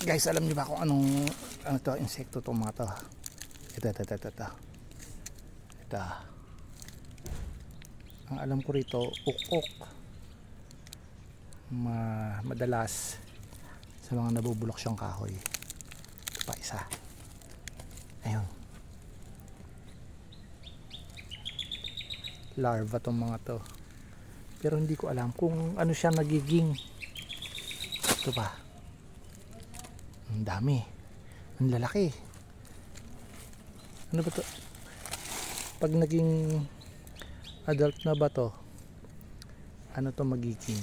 Guys, alam niyo ba kung anong ano to, insekto to mga to? Ito. Ang alam ko rito, ukok. Madalas sa mga nabubulok siyang kahoy. Ito pa isa. Ayun. Larva tong mga to. Pero hindi ko alam kung ano siya nagiging. Ito pa. Ang dami. Ang lalaki. Ano ba to? Pag naging adult na ba to? Ano to magiging?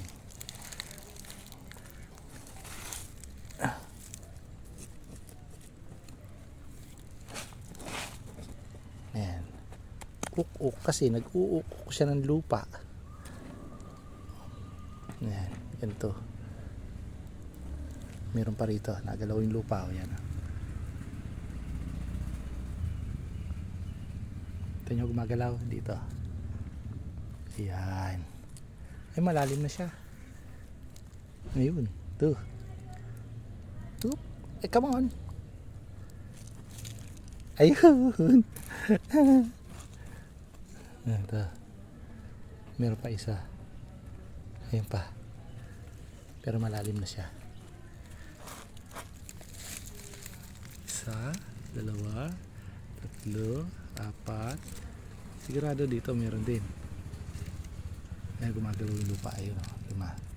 Ayan. Ukok kasi nag-uukok siya ng lupa. Ayan. Yan to. Meron pa rito. Nagalaw yung lupa. O yan. Ito nyo gumagalaw dito. Ayan. Ay malalim na siya. Ayun. Ito. Come on. Ayun. Ito. Meron pa isa. Ayun pa. Pero malalim na siya. Isa, dalawa, tatlo, apat. Sigurado dito meron din. Ay gumagalaw yung lupa. Ayun o. 5.